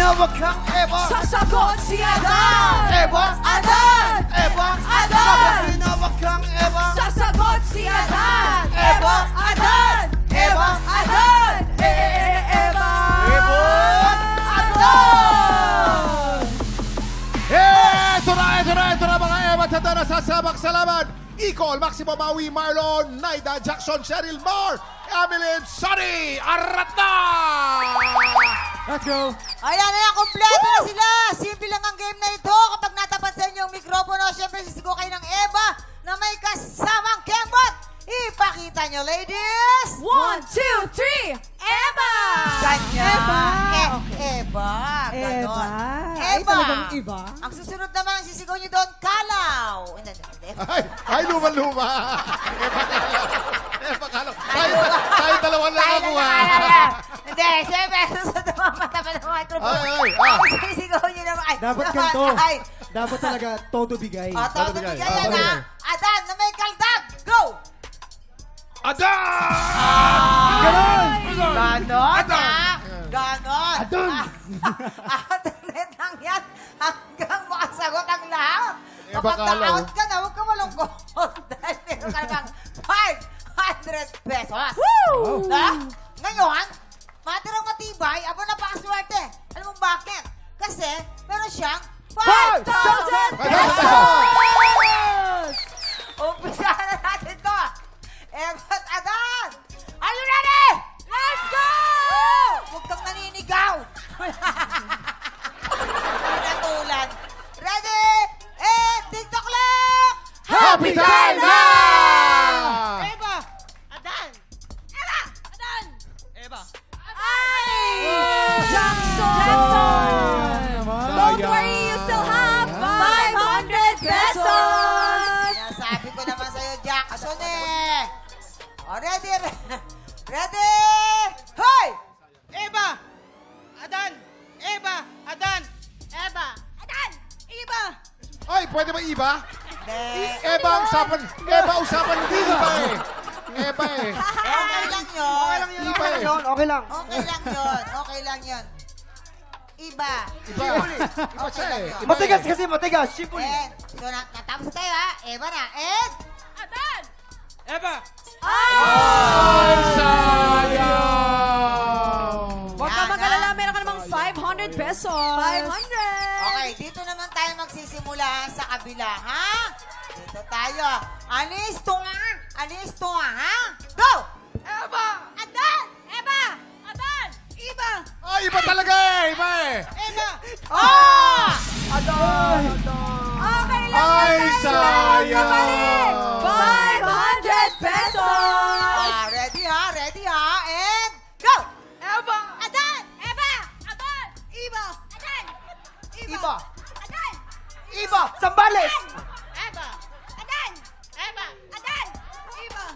tinawag kang Eva. Sasagot si Adan. Eva. Adan. Eva. Adan. Bakit tinawag kang Eva? Sasagot si Adan. Eva. Adan. Eva. Adan. Eva. Eva. Adan. Ito na mga Eva. Tanda na sasabak sa laban. Icol, Maximo Maui, Marlon, Naida, Jackson, Cheryl, Mar, Emeline, Sonny, Arat na! Let's go! Ayan na yan, kompleto na sila. Simple lang ang game na ito. Kapag natapat sa inyo ang mikropono, syempre sisigo kayo ng Eva na may kasamang kembot. Ipakita nyo, ladies. 1, 2, 3. Eva! Ganyan. Eva. Eva. Ganon. Ay, talagang Eva. Ang susunod naman, sisigaw nyo doon, kalaw. Ay, luma-luma. Eva Kalaw. Tayo dalawa lang ako, ha? Hindi, syempre, susunod naman matapat ng microphone. Ay. Sisigaw nyo naman. Dapat ganito. Dapat talaga todo bigay. Todo bigay. Yan na. Adan, na may kaldag. Go! Adan! Ganon! Ganon, ganon. Adan! Outlet lang yan hanggang makasagot ang lahat. Eva Kapag Kalaw. na-out ka na, huwag ka malungkot. Dahil meron ka namang 500 pesos. Woo! Ngayon, matirang matibay, aba napakaswerte. Alam mo bakit? Kasi meron siyang 5,000 pesos! Umpisahan na natin to. Eva at Adan! Are you ready? Let's go! Huwag kang naninigaw. Pinatulan. Ready? And TikTok lang! Happy time na! Eva. Adan. Eva! Adan! Eva. Ay! Jackson! Don't worry, you still have 500 pesos! Sinasabi ko naman sa'yo, Jackson eh. O, ready? Ready? Hoy! Eva. Adan. Eva. Adan. Eva. Adan! Iba! Ay, pwede ba iba? Hindi. Eva ang usapan. Eva usapan, hindi iba eh. Eva eh. Okay lang yun. Iba eh. Okay lang. Okay lang yun. Okay lang yun. Iba. Iba. Iba siya eh. Iba Matigas eh. kasi, matigas. Simple. And, so natapos tayo ha. Eva na. And, Adan! Eva. Ay, sayang! Huwag ka mag-alala, meron ka namang 500 pesos. 500! Okay, dito naman tayo magsisimula sa kabila, ha? Dito tayo. Alis to ha? Go! Eva. Adan! Eva! Adan! Iba! Ay, iba talaga eh. Iba eh. Eva. Oh! Okay lang Ay, yan, sayang! 500 pesos! Ready ha? And, go! Eva. Adan! Eva! Adan! Iba! Adan! Iba. Adan! Iba. Sambales. Eva! Adan! Eva! Adan! Iba!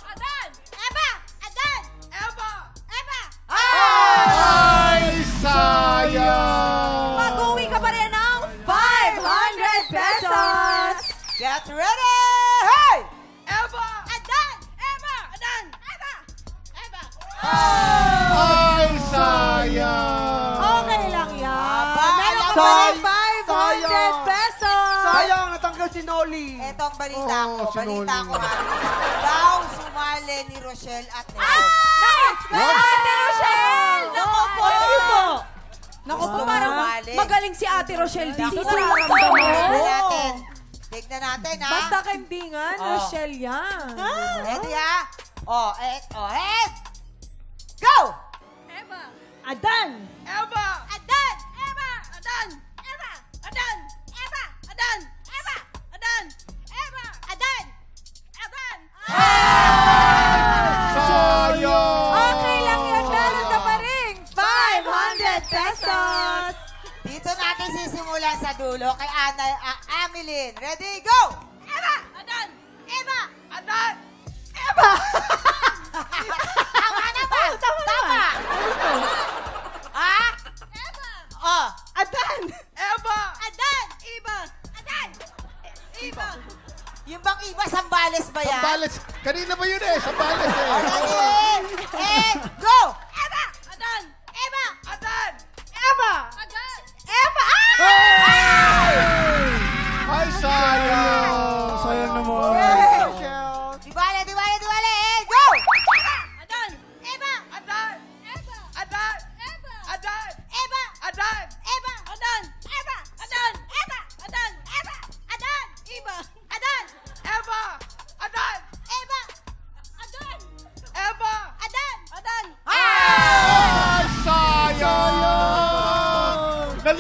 Adan! Eva! Adan! Eva. Eva! Ay, sayang! Mag-uwi ka pa rin ng 500 pesos! Get ready! Hey! Eva. Adan! Eva! Adan! Eva! Eva! Ay, sayang! Okay lang yan. Aba, Meron ka alam pa mo, rin 500 pesos! Sayang, natanggal si Noli. Ito ang balita ko. Oh, Balita ko sinuli. ha. Daw sumali ni Rochelle at Nels. Ate Rochelle! Naku po! Naku po, Gusto parang sumali. magaling si Ate Rochelle dito. Tignan Nararamdaman natin. mo. Tignan natin ha. Basta kaibigan, Rochelle yan. Ready ha? Head! Go! Adan! Eva. Adan! Eva! Adan! Eva! Adan! Eva! Adan! Eva! Adan! Eva! Adan! Adan! Sayang! Okay lang yan, meron na pa rin 500 pesos! Dito natin sisimulan sa dulo kay Ameline. Ready, go! Eva! Adan! Eva! Adan. Eva! Tama naman! Tama! Ha? Eva! Oh! Adan! Eva. Adan! Iba! Adan! Iba! Yung bang iba, Sambales ba yan? Sambales. Kanina ba yun eh? Sambales eh. Ready? And go! Eva! Adan! Eva! Adan. Eva! Adan!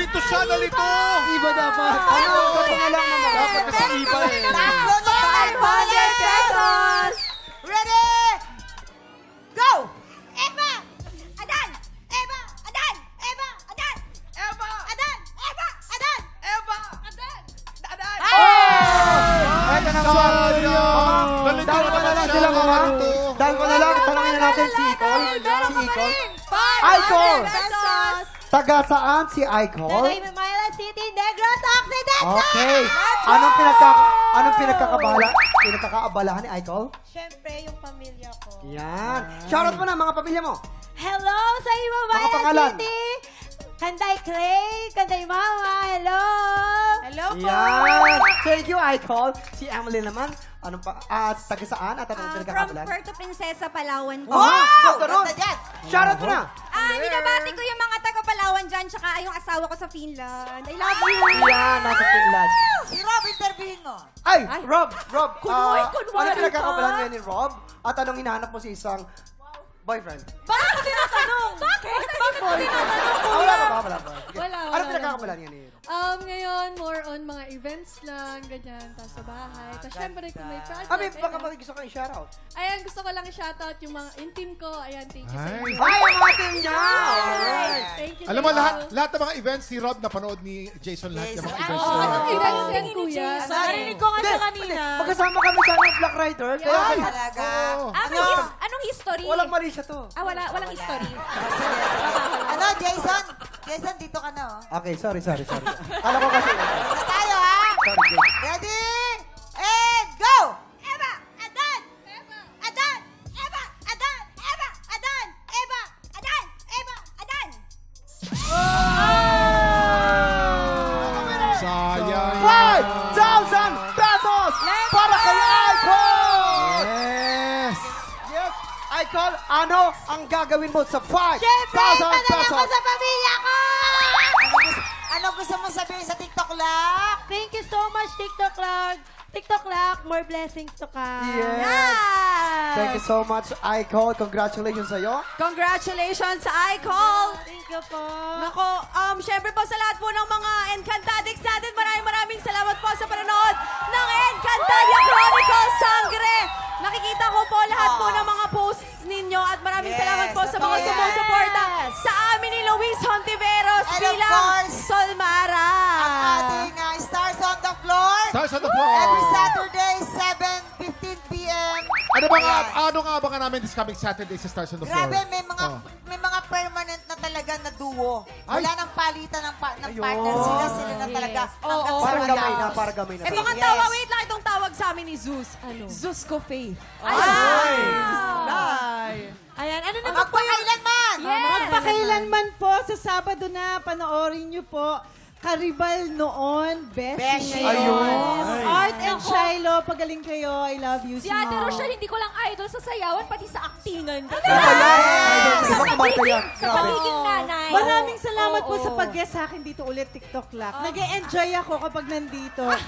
Nalito siya, nalito! Iba dapat. Ano? Kapangalan naman. Dapat kasi iba eh. Tatlo na 500 pesos! Ready? Go! Eva! Adan! Eva! Adan! Eva! Adan! Eva! Adan! Eva! Adan! Eva! Adan! Eto na po. Sayang! Nalito Dahil na pa na naman lang siya, sila mga. nalito. Dahil pa na lang, tanongin na natin si Icol. Meron Si pa Icol. rin! Icol! 500 pesos! Taga saan si Icol? Tagay Manila City, Negros Occidental! Okay. Anong pinagkakaabalahan ni Icol? Siyempre, yung pamilya ko. Yan. Shoutout mo na mga pamilya mo. Hello sa Iba Mga Bayan pangalan. City! Kanday Clay, Kanday Mama, hello! Hello po! Yan. Thank you, Icol. Si Emily naman. Anong pa? Taga saan? At anong From pinagkakaabalahan? Puerto Princesa, Palawan po. Wow! Ganda dyan! Shoutout mo na. Binabati ko yung mga taga Palawan dyan, tsaka yung asawa ko sa Finland. I love you! Yan, nasa Finland. Si Rob, interviewin mo. Ay, Rob. Kunwari Ano pinagkakaabalahan pa. ngayon ni Rob? At anong hinahanap mo sa isang boyfriend? Bakit ko tinatanong? Bakit ko tinatanong? Wala ba? Wala, Ano wala pinagkakaabalahan ngayon ni Rob? Ngayon, more on mga events lang, ganyan, tapos sa bahay. Tapos syempre, kung may project. Abi, baka ayan. gusto ko i-shoutout. Ayan, gusto ko lang i-shoutout yung team ko. Ayan, thank you so Ay. much. Ay, ang ating niya! Alright. Thank you. Alam mo, thank you. lahat ng mga events si Rob napanood ni Jason lahat yung mga Jason. events Oo, niya. Anong events yan, kuya? Narinig ko nga siya kanina. Magkasama kami sa Black Rider. Kaya Ay, Talaga. Oo. Anong history? walang mali siya to. Walang history. Ano, Jason? Jason, dito ka na, oh. Okay, sorry. Kala ko kasi. Una tayo, ha? Sorry, Jake. Ready? And go! Eva! Adan! Eva! Adan! Eva! Adan! Eva! Adan! Eva! Adan! Eva! Adan! Sayang. 5,000 pesos para kay Icol! Yes! Yes, Icol, ano ang gagawin mo sa 5,000 Siyempre, padala ko pesos? sa pamilya ko! Ano gusto mo sabihin sa TikTok lang? Thank you so much, TikTok Lock. TikTok Lock, more blessings to come. Yes. Thank you so much, Icol. Congratulations sa'yo. Congratulations sa iCall! Thank you po. Nako, syempre po sa lahat po ng mga Encantadix natin, maraming salamat po sa panonood ng Encantadia Chronicles Sangre! Nakikita ko po lahat po ng mga posts ninyo at maraming Yes, salamat po sa mga yes. sumusuporta sa amin ni Luis Hontiveros And of bilang course, Solmara. Ang ating Stars on the Floor. Stars on the floor. Every Saturday, 7:15 p.m. Ano nga abangan namin this coming Saturday sa Stars on the Floor? Grabe, may Oh. mga permanent na talaga na duo. Ay. Wala nang palitan ng Ayun. partner. Sila na talaga. Oo. Hanggang sa Parang gamay na, matapos. parang gamay na. Mga Yes. tawa, wait lang itong tawag sa amin ni Zeus. Ano? Zeus ko faith. Ayan, ano na Magpakailanman! Magpakailanman po sa Sabado na panoorin niyo po Karibal noon, Beshi. Beshi ngayon. Ayun. Art and Shiloh, pagaling kayo. I love you, Si Ate Simao. Rochelle, hindi ko lang idol sa sayawan, pati sa aktingan. Ano ba yan? Ibang kumanta yan. Sa Grabe. pagiging nanay. Maraming salamat po Oo. sa pag-guest sa akin dito ulit, TikTok Lock. Nag-e-enjoy ako kapag nandito. Dapat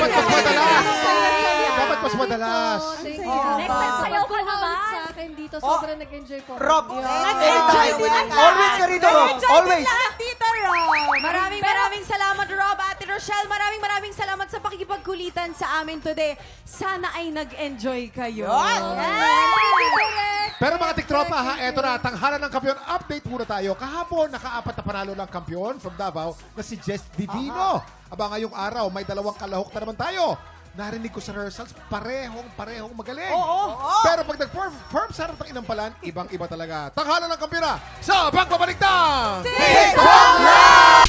mas madalas. Saya-saya. Dapat mas madalas. Thank Ang you. saya. Next time, sayaw ka Salamat naman. sa Sa akin dito, sobrang nag-enjoy po. Rob, Nag-enjoy din ako. always ka rito, Rob. Always. Lahat dito, Rob. Maraming salamat, Rob. Ate Rochelle, maraming salamat sa pakikipagkulitan sa amin today. Sana ay nag-enjoy kayo. Pero mga tiktropa ha, eto na, tanghalan ng kampiyon. Update muna tayo. Kahapon, naka-4 na panalo ng kampiyon from Davao na si Jess Divino. Aba ngayong araw, may 2 kalahok na naman tayo. Narinig ko sa rehearsals, parehong magaling. Pero pag nag-perform sa harap ng inampalan, ibang-iba talaga. Tanghalan ng kampiyon na sa Pagbabalik ng TikTok Lock!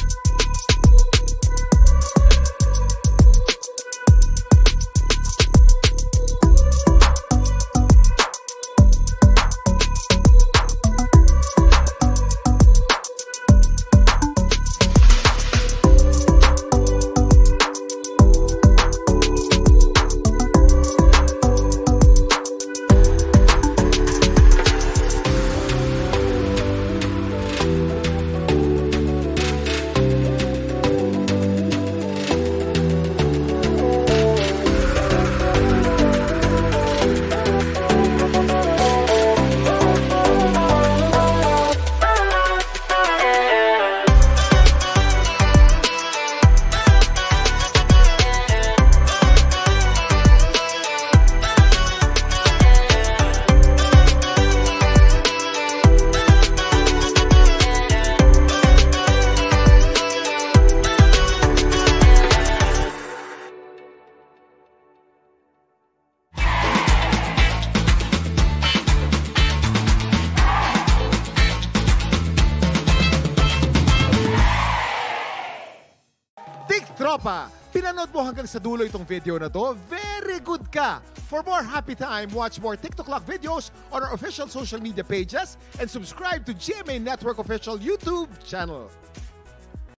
tropa, pinanood mo hanggang sa dulo itong video na to, very good ka! For more happy time, watch more TikTok Clock videos on our official social media pages and subscribe to GMA Network official YouTube channel.